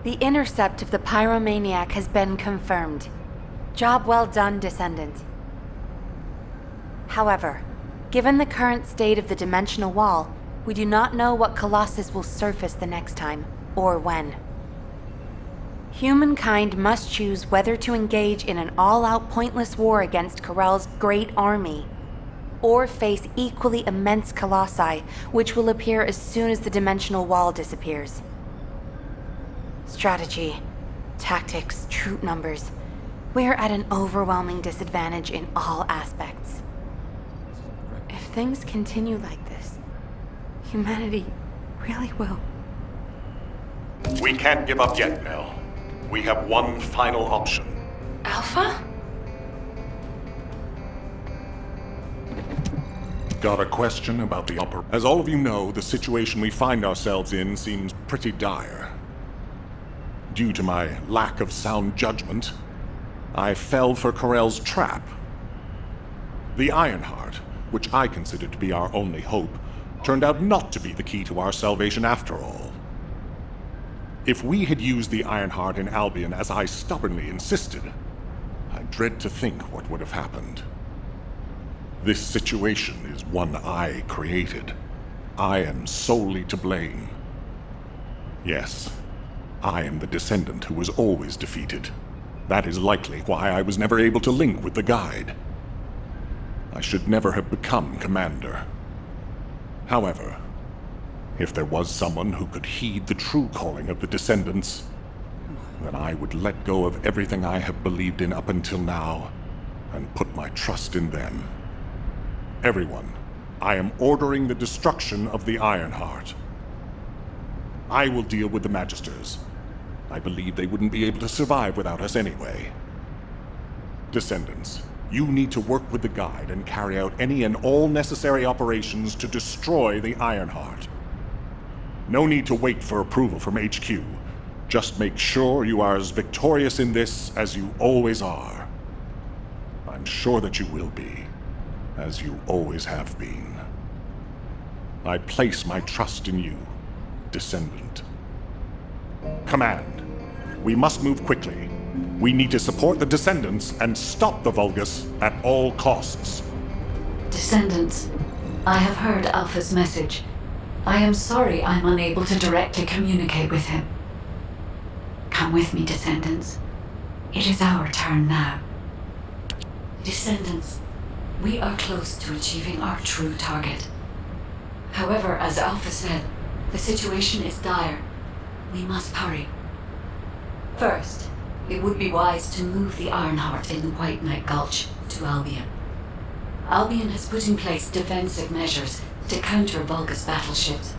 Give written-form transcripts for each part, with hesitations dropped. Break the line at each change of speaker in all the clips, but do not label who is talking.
The intercept of the pyromaniac has been confirmed. Job well done, Descendant. However, given the current state of the dimensional wall, we do not know what Colossus will surface the next time, or when. Humankind must choose whether to engage in an all-out pointless war against Corell's great army, or face equally immense colossi, which will appear as soon as the dimensional wall disappears. Strategy, tactics, troop numbers. We're at an overwhelming disadvantage in all aspects. If things continue like this, humanity really will.
We can't give up yet, Nell. We have one final option.
Alpha?
Got a question about the upper... As all of you know, the situation we find ourselves in seems pretty dire. Due to my lack of sound judgment, I fell for Corell's trap. The Ironheart, which I considered to be our only hope, turned out not to be the key to our salvation after all. If we had used the Ironheart in Albion as I stubbornly insisted, I dread to think what would have happened. This situation is one I created. I am solely to blame. Yes, I am the Descendant who was always defeated. That is likely why I was never able to link with the Guide. I should never have become Commander. However, if there was someone who could heed the true calling of the Descendants, then I would let go of everything I have believed in up until now, and put my trust in them. Everyone, I am ordering the destruction of the Ironheart. I will deal with the Magisters. I believe they wouldn't be able to survive without us anyway. Descendants, you need to work with the Guide and carry out any and all necessary operations to destroy the Ironheart. No need to wait for approval from HQ. Just make sure you are as victorious in this as you always are. I'm sure that you will be, as you always have been. I place my trust in you, Descendant. Command, we must move quickly. We need to support the Descendants and stop the Vulgus at all costs.
Descendants, I have heard Alpha's message. I am sorry I'm unable to directly communicate with him. Come with me, Descendants. It is our turn now. Descendants, we are close to achieving our true target. However, as Alpha said, the situation is dire. We must hurry. First, it would be wise to move the Ironheart in the White Knight Gulch to Albion. Albion has put in place defensive measures to counter Vulgus battleships.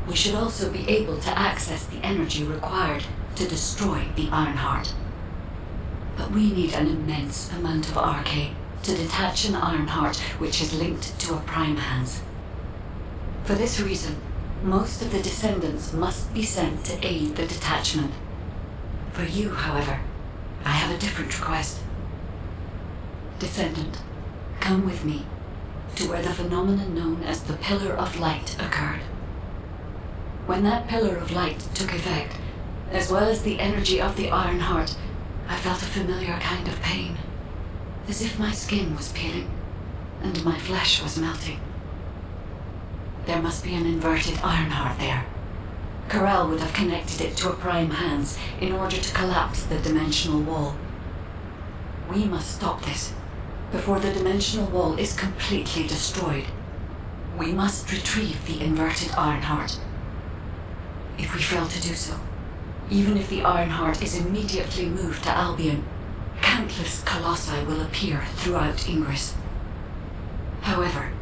We should also be able to access the energy required to destroy the Ironheart. But we need an immense amount of RK to detach an Ironheart which is linked to a Prime Hands. For this reason, most of the Descendants must be sent to aid the detachment. For you, however, I have a different request. Descendant, come with me to where the phenomenon known as the Pillar of Light occurred. When that Pillar of Light took effect, as well as the energy of the Ironheart, I felt a familiar kind of pain, as if my skin was peeling and my flesh was melting. There must be an inverted Ironheart there. Corell would have connected it to a Prime Hands in order to collapse the dimensional wall. We must stop this before the dimensional wall is completely destroyed. We must retrieve the inverted Ironheart. If we fail to do so, even if the Ironheart is immediately moved to Albion, countless colossi will appear throughout Ingress. However,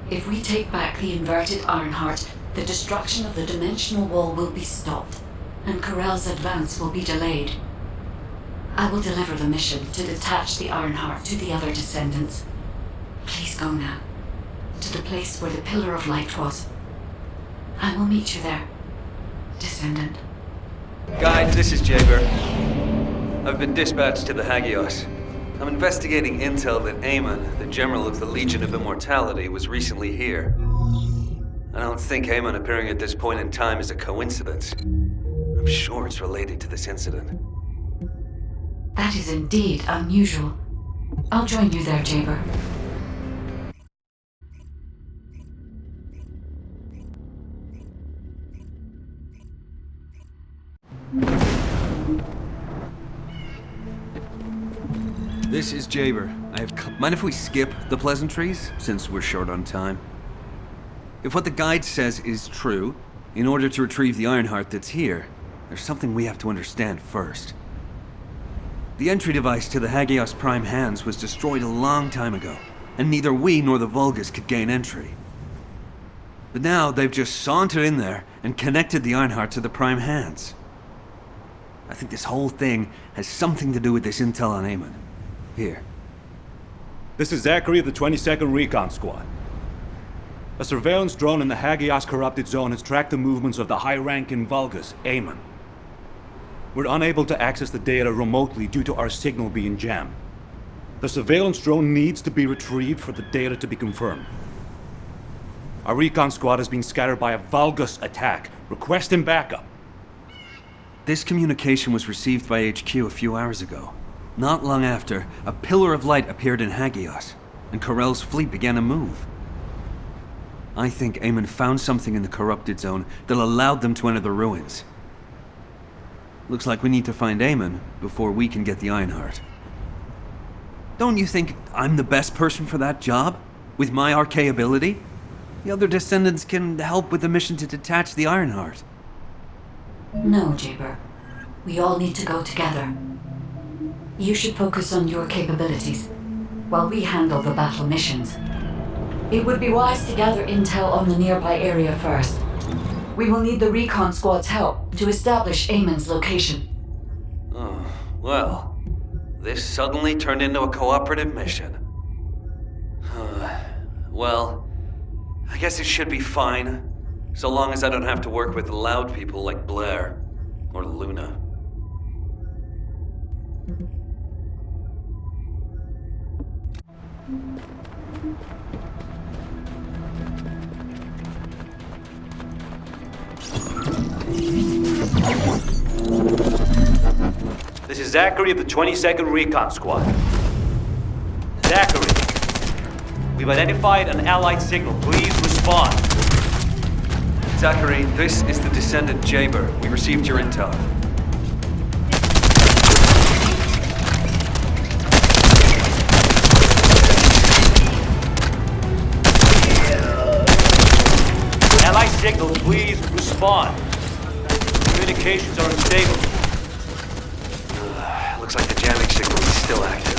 if we take back the inverted Ironheart, the destruction of the dimensional wall will be stopped, and Corell's advance will be delayed. I will deliver the mission to detach the Ironheart to the other Descendants. Please go now, to the place where the Pillar of Light was. I will meet you there, Descendant.
Guide, this is Jaber. I've been dispatched to the Hagios. I'm investigating intel that Amon, the General of the Legion of Immortality, was recently here. I don't think Amon appearing at this point in time is a coincidence. I'm sure it's related to this incident.
That is indeed unusual. I'll join you there, Jaber.
This is Jaber. Mind if we skip the pleasantries, since we're short on time? If what the guide says is true, in order to retrieve the Ironheart that's here, there's something we have to understand first. The entry device to the Hagios Prime hands was destroyed a long time ago, and neither we nor the Vulgus could gain entry. But now they've just sauntered in there and connected the Ironheart to the Prime hands. I think this whole thing has something to do with this intel on Eamon. Here.
This is Zachary of the 22nd Recon Squad. A surveillance drone in the Hagios corrupted zone has tracked the movements of the high-ranking Vulgus, Eamon. We're unable to access the data remotely due to our signal being jammed. The surveillance drone needs to be retrieved for the data to be confirmed. Our recon squad has been scattered by a Vulgus attack. Requesting backup.
This communication was received by HQ a few hours ago. Not long after, a pillar of light appeared in Hagios, and Corell's fleet began to move. I think Eamon found something in the corrupted zone that allowed them to enter the ruins. Looks like we need to find Eamon before we can get the Ironheart. Don't you think I'm the best person for that job? With my arcane ability? The other Descendants can help with the mission to detach the Ironheart.
No, Jaber. We all need to go together. You should focus on your capabilities, while we handle the battle missions. It would be wise to gather intel on the nearby area first. We will need the recon squad's help to establish Eamon's location.
Oh, well, this suddenly turned into a cooperative mission. Well, I guess it should be fine, so long as I don't have to work with loud people like Blair or Luna.
This is Zachary of the 22nd Recon Squad. Zachary, we've identified an allied signal. Please respond.
Zachary, this is the Descendant Jaber. We received your intel.
Allied signal, please respond. Communications are unstable.
Looks like the jamming signal is still active.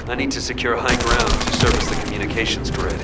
I need to secure high ground to service the communications grid.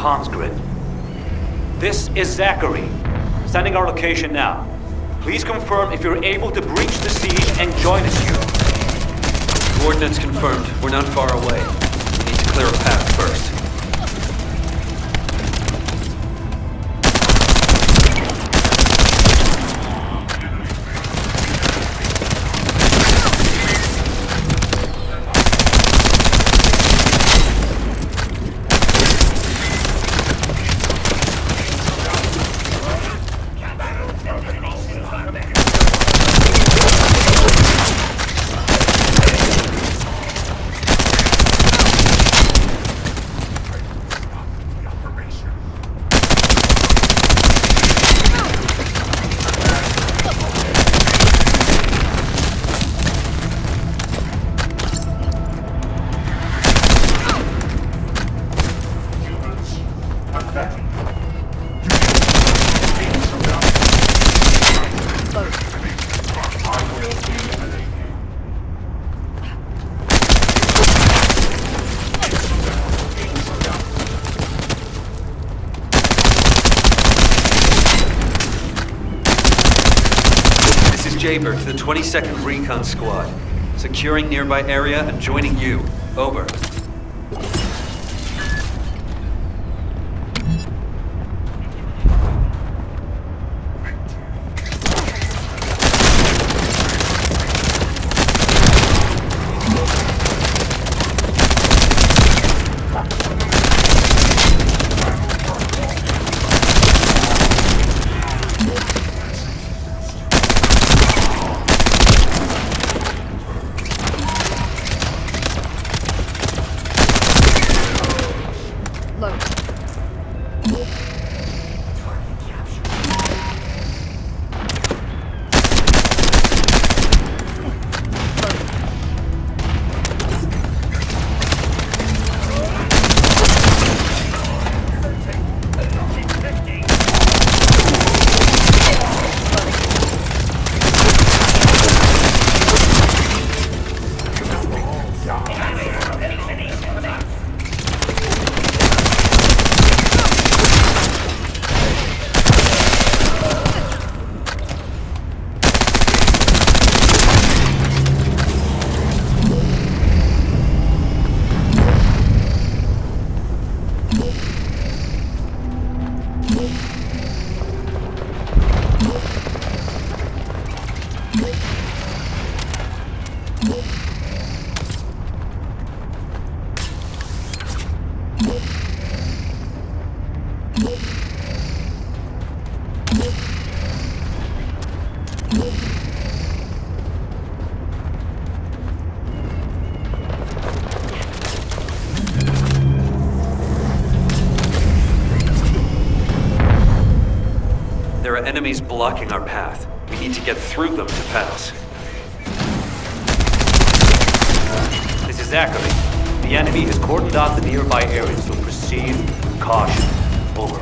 comms grid. This is Zachary. Sending our location now. Please confirm if you're able to breach the siege and join us here.
Coordinates confirmed. We're not far away. We need to clear a path first. Jaber to the 22nd Recon Squad. Securing nearby area and joining you. Over. There are enemies blocking our path. We need to get through them to pass.
This is Zachary. The enemy has cordoned off the nearby area, so proceed with caution. Over.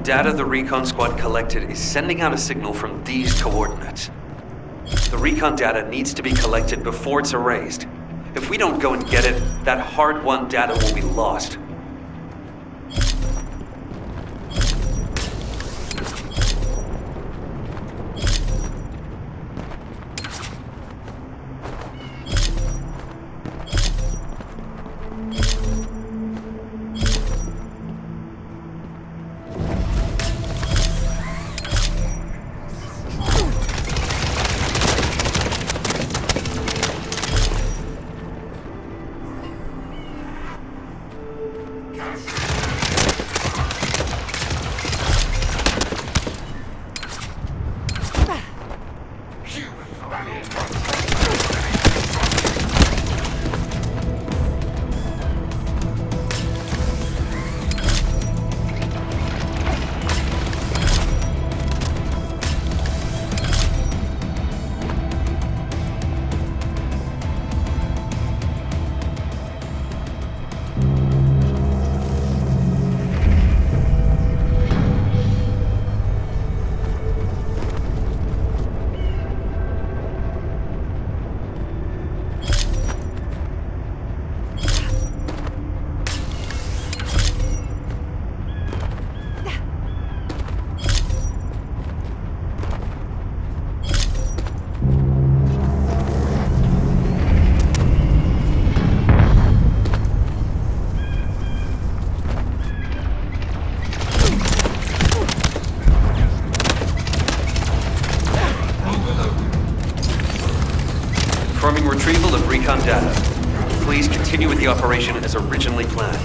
data the recon squad collected is sending out a signal from these coordinates. The recon data needs to be collected before it's erased. If we don't go and get it, that hard-won data will be lost. Confirming retrieval of recon data. Please continue with the operation as originally planned.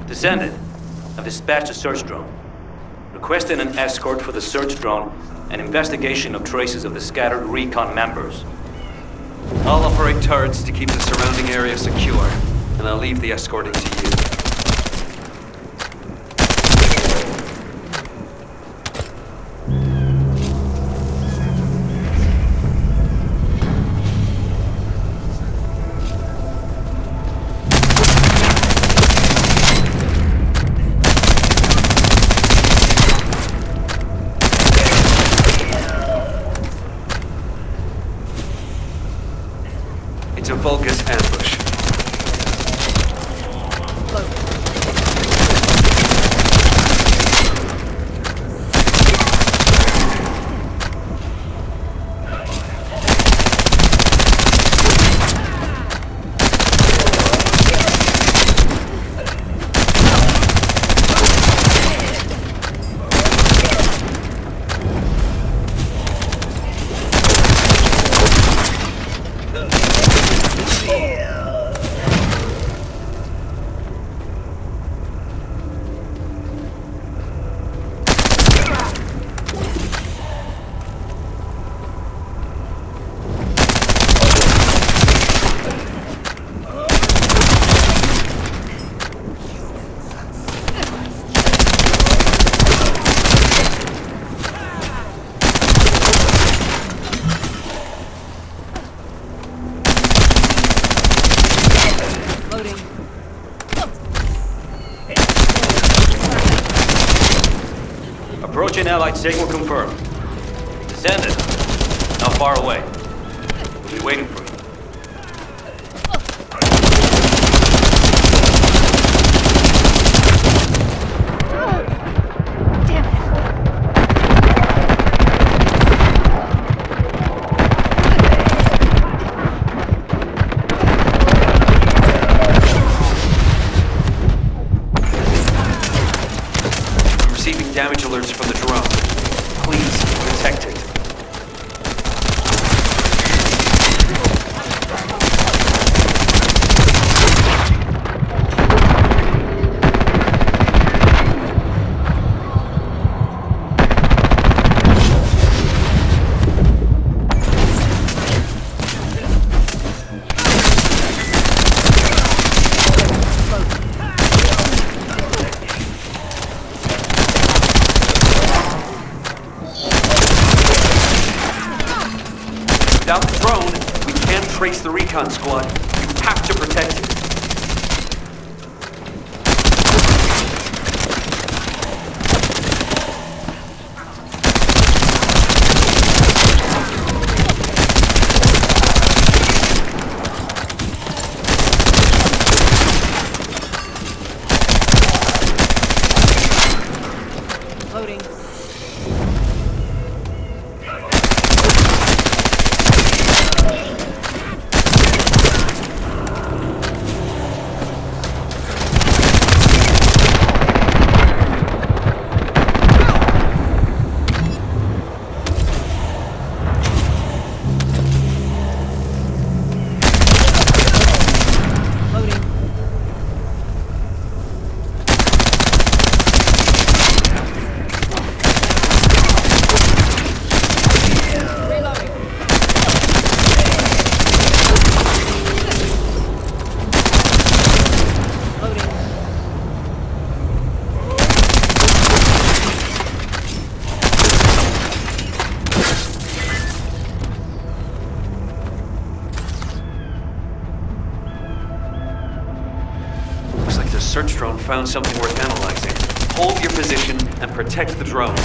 Descendant, I've dispatched a search drone. Requesting an escort for the search drone and investigation of traces of the scattered recon members.
I'll operate turrets to keep the surrounding area secure, and I'll leave the escorting to you. It's a Vulgus ambush.
Approaching Allied signal confirmed. Descendant, not far away. We'll be waiting for you.
Damage alerts from the drone. Please protect it. Without the drone, we can't trace the recon squad. You have to protect it.
Loading. Loading. Reloading. Loading.
Looks like the search drone found something worth analyzing. Hold your position and protect the drone.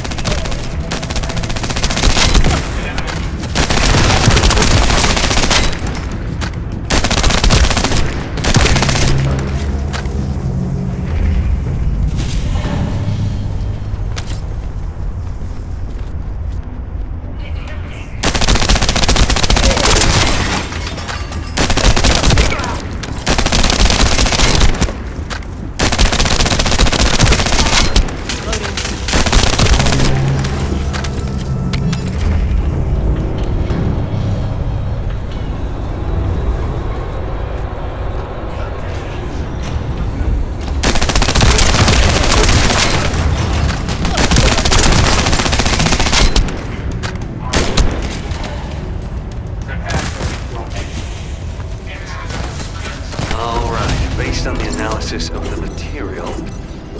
Based on the analysis of the material,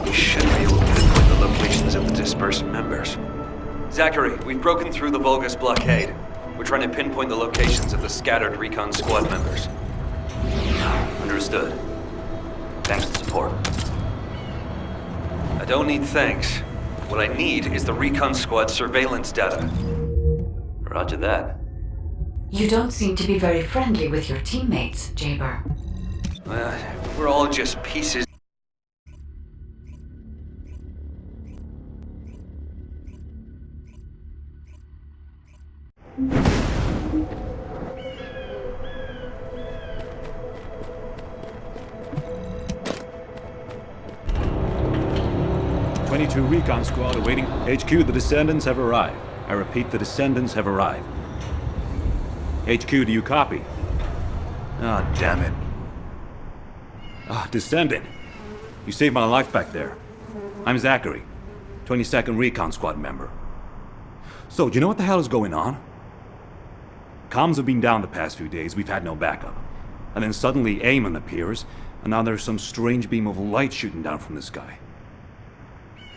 we should be able to pinpoint the locations of the dispersed members. Zachary, we've broken through the Volgus blockade. We're trying to pinpoint the locations of the scattered recon squad members. Understood. Thanks for the support. I don't need thanks. What I need is the recon squad surveillance data. Roger that.
You don't seem to be very friendly with your teammates, Jaber.
We're all just pieces.
'22 Recon Squad awaiting HQ. The Descendants have arrived. I repeat, the Descendants have arrived. HQ, do you copy? Ah, damn it. Ah, Descendant. You saved my life back there. I'm Zachary, 22nd Recon Squad member. So, do you know what the hell is going on? Comms have been down the past few days, we've had no backup. And then suddenly Eamon appears, and now there's some strange beam of light shooting down from the sky.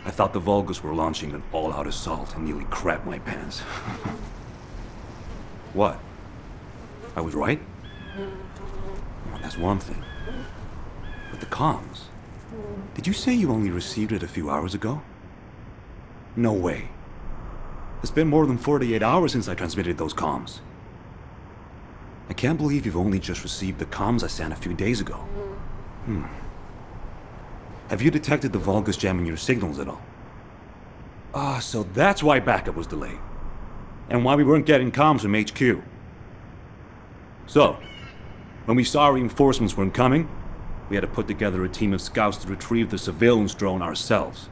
I thought the Volgus were launching an all-out assault and nearly crapped my pants. What? I was right? Well, that's one thing. But the comms... Did you say you only received it a few hours ago? No way. It's been more than 48 hours since I transmitted those comms. I can't believe you've only just received the comms I sent a few days ago. Have you detected the Volgus jamming your signals at all? Ah, so that's why backup was delayed. And why we weren't getting comms from HQ. So, when we saw reinforcements weren't coming, we had to put together a team of scouts to retrieve the surveillance drone ourselves.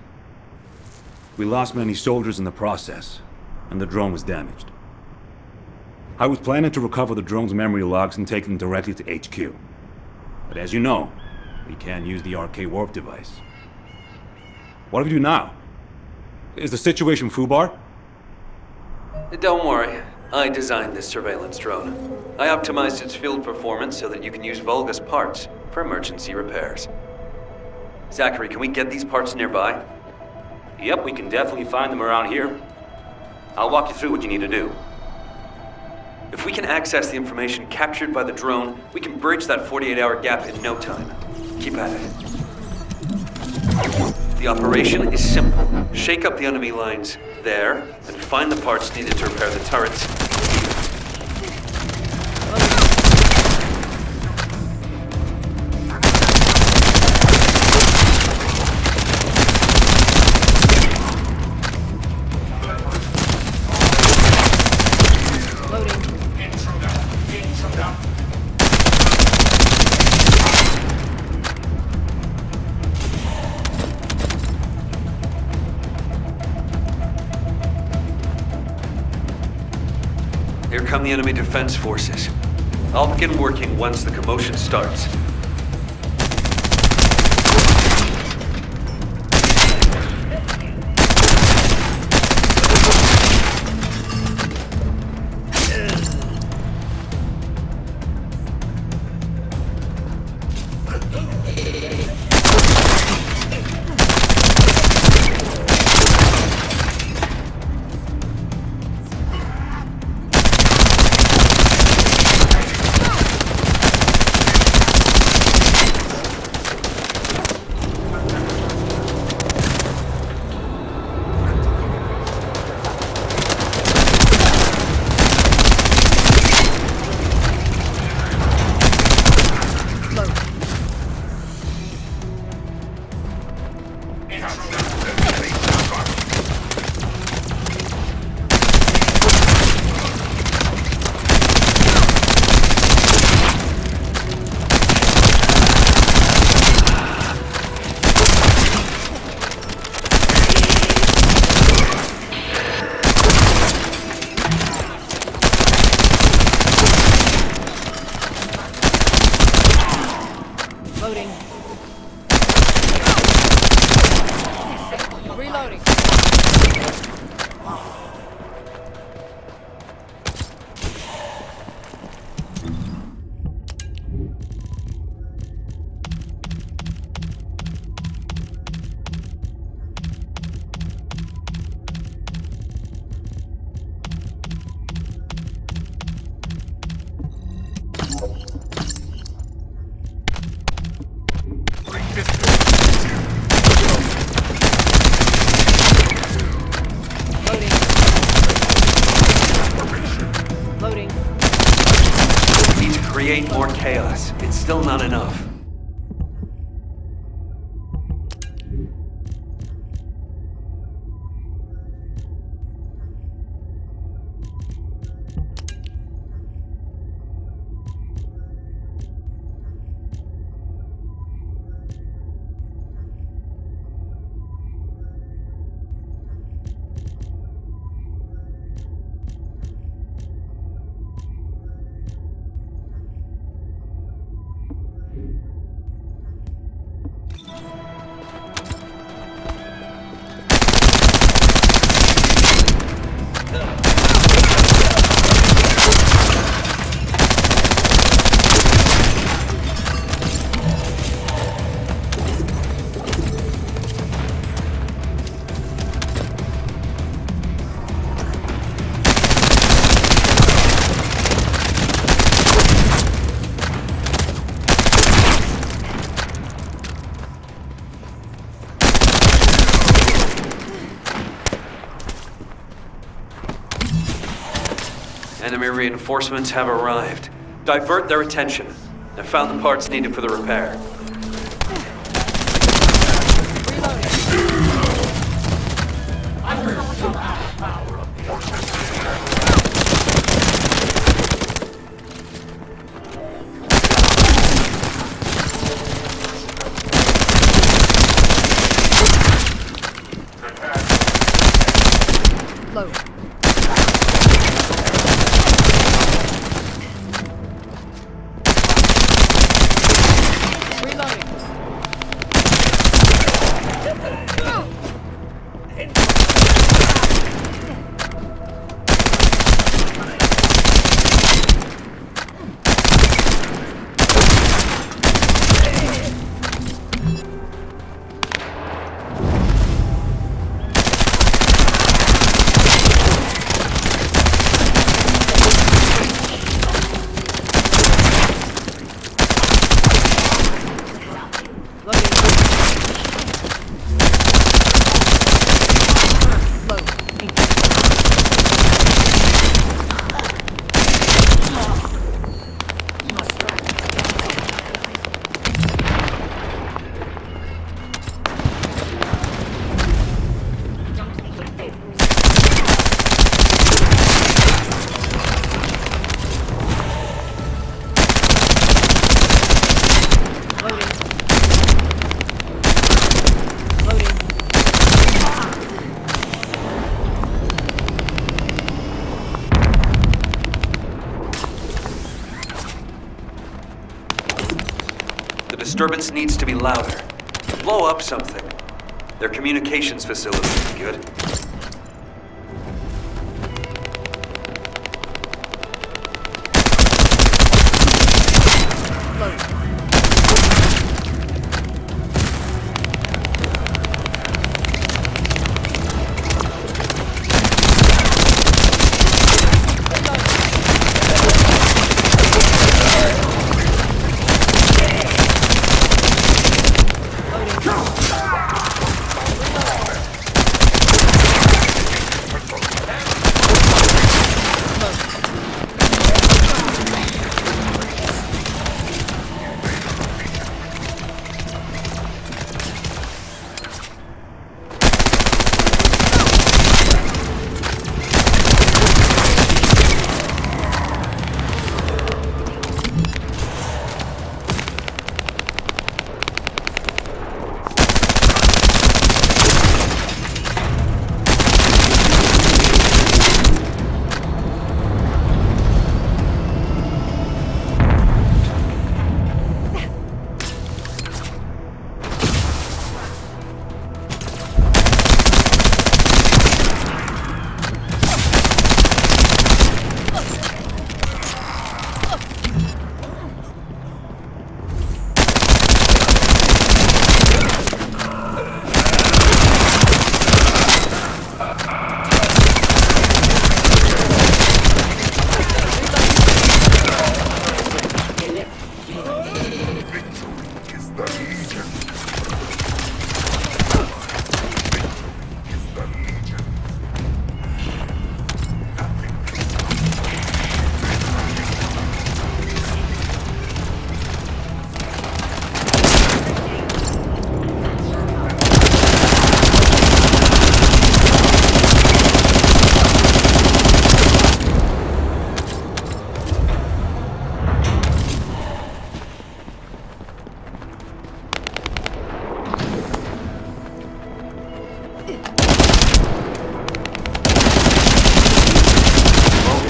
We lost many soldiers in the process, and the drone was damaged. I was planning to recover the drone's memory logs and take them directly to HQ. But as you know, we can't use the RK warp device. What do we do now? Is the situation foobar?
Don't worry. I designed this surveillance drone. I optimized its field performance so that you can use Volgus parts for emergency repairs. Zachary, can we get these parts nearby?
Yep, we can definitely find them around here. I'll walk you through what you need to do.
If we can access the information captured by the drone, we can bridge that 48-hour gap in no time. Keep at it. The operation is simple. Shake up the enemy lines there, and find the parts needed to repair the turrets. Here come the enemy defense forces. I'll begin working once the commotion starts.
Loading. Reloading. Loading.
We need to create more chaos. It's still not enough. Enemy reinforcements have arrived. Divert their attention. I found the parts needed for the repair.
Load.
disturbance needs to be louder. Blow up something. Their communications facility is good.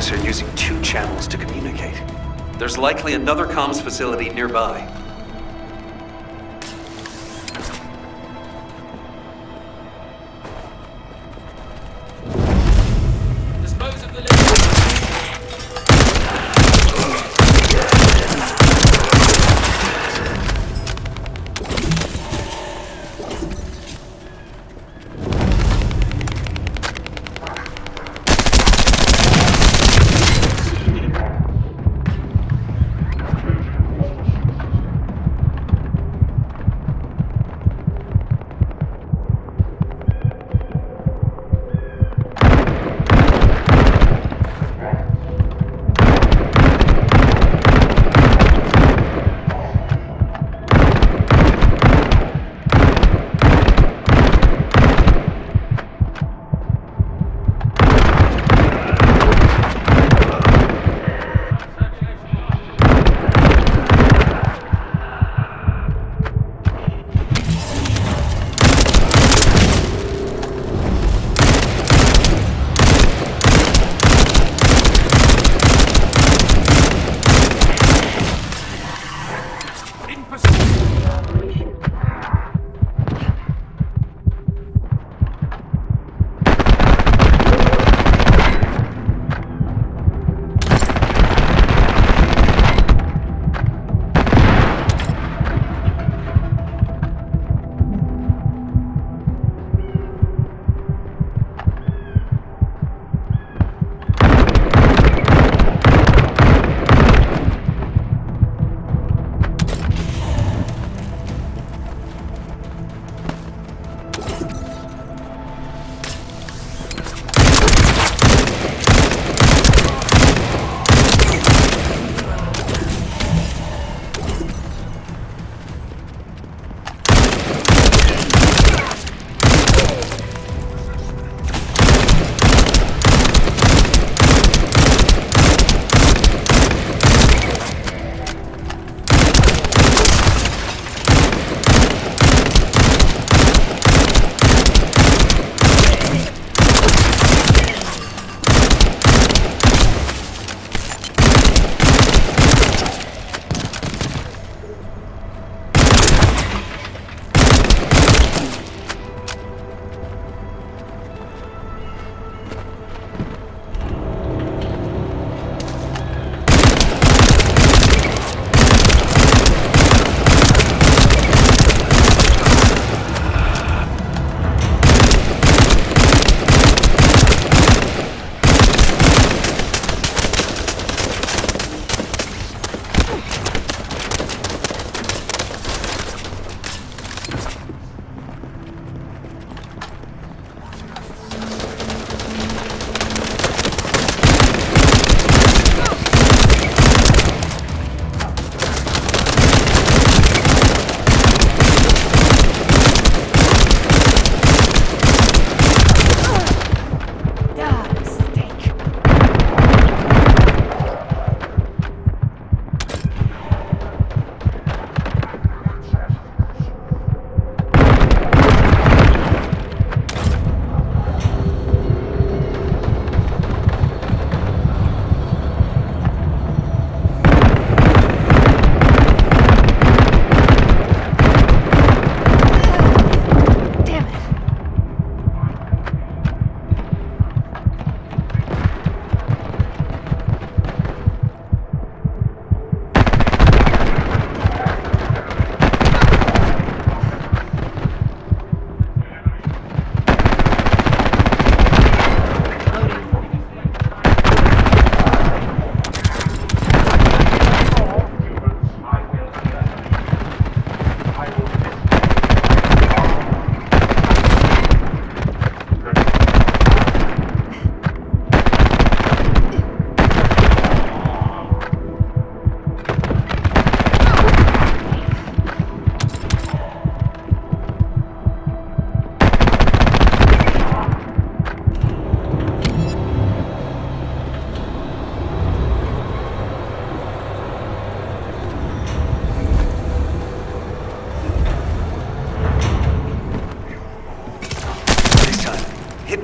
Are using 2 channels to communicate. There's likely another comms facility nearby.
Dispose of the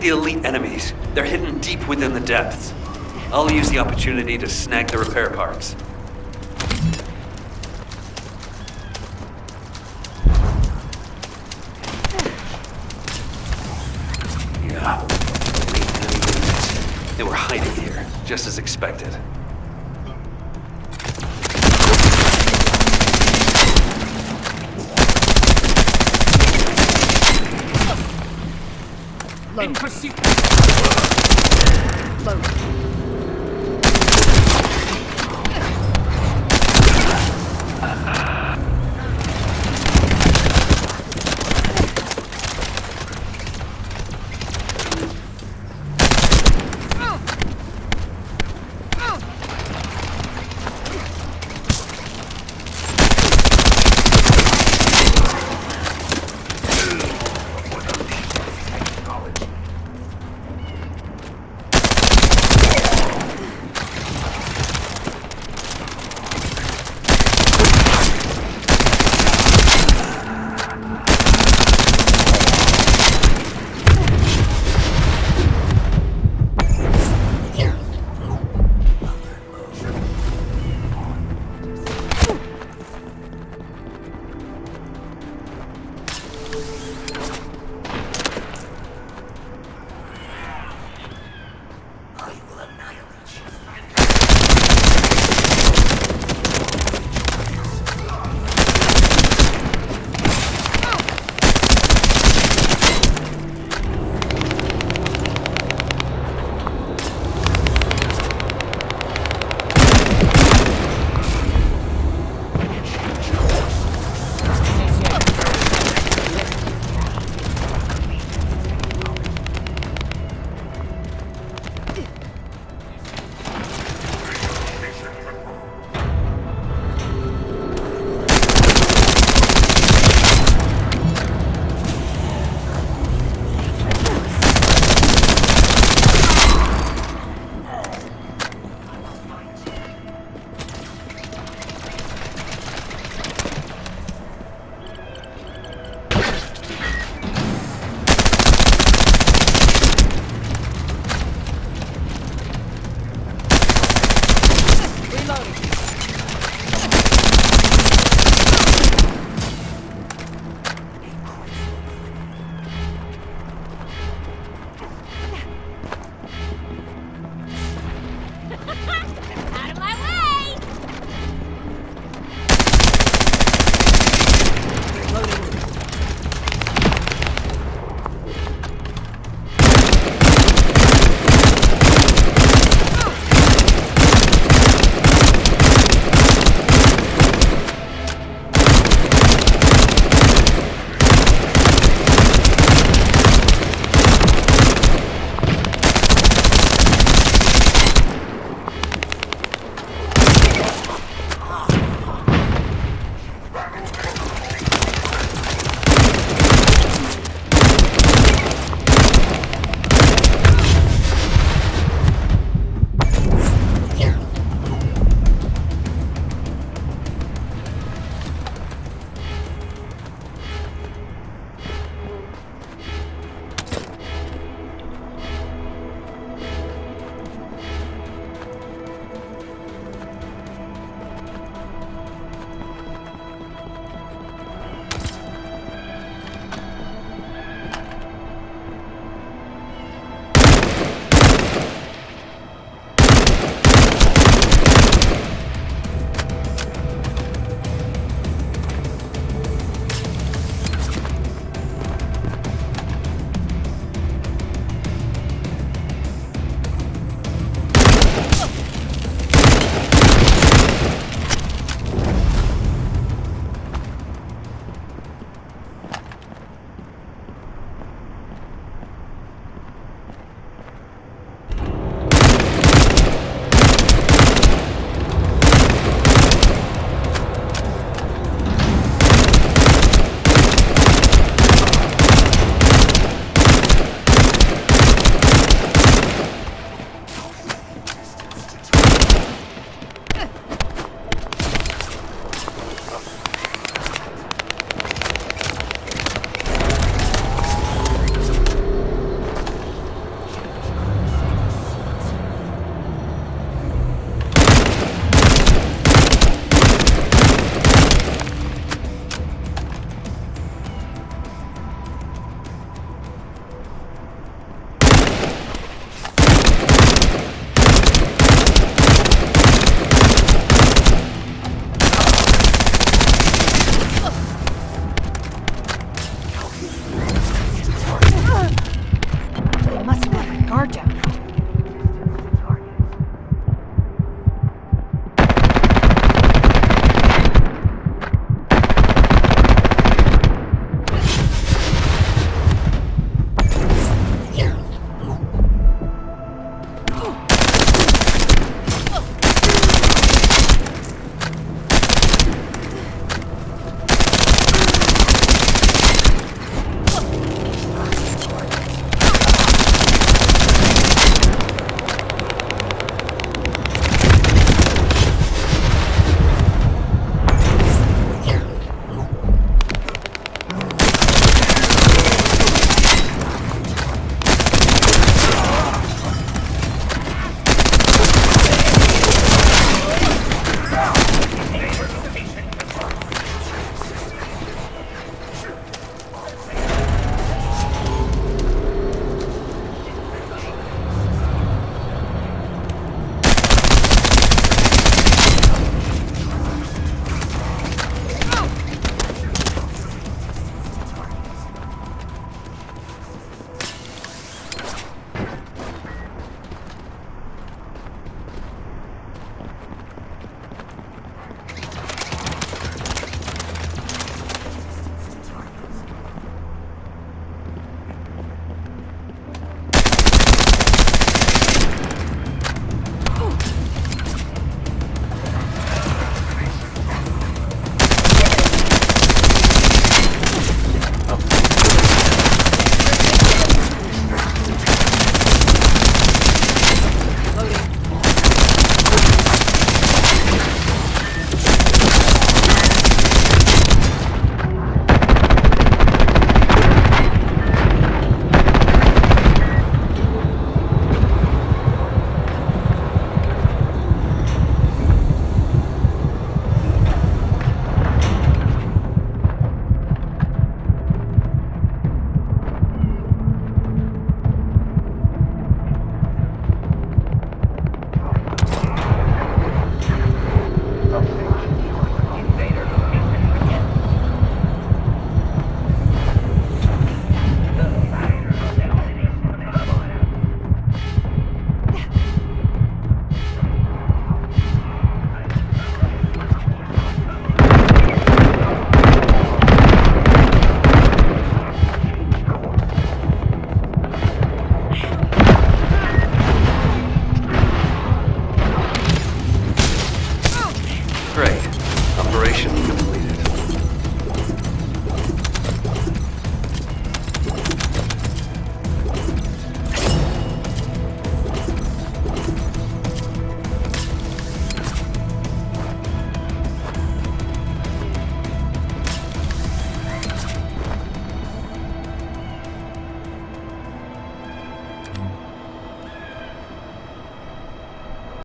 the elite enemies. They're hidden deep within the depths. I'll use the opportunity to snag the repair parts. Yeah. They were hiding here, just as expected.
In pursuit. Load. Reloading.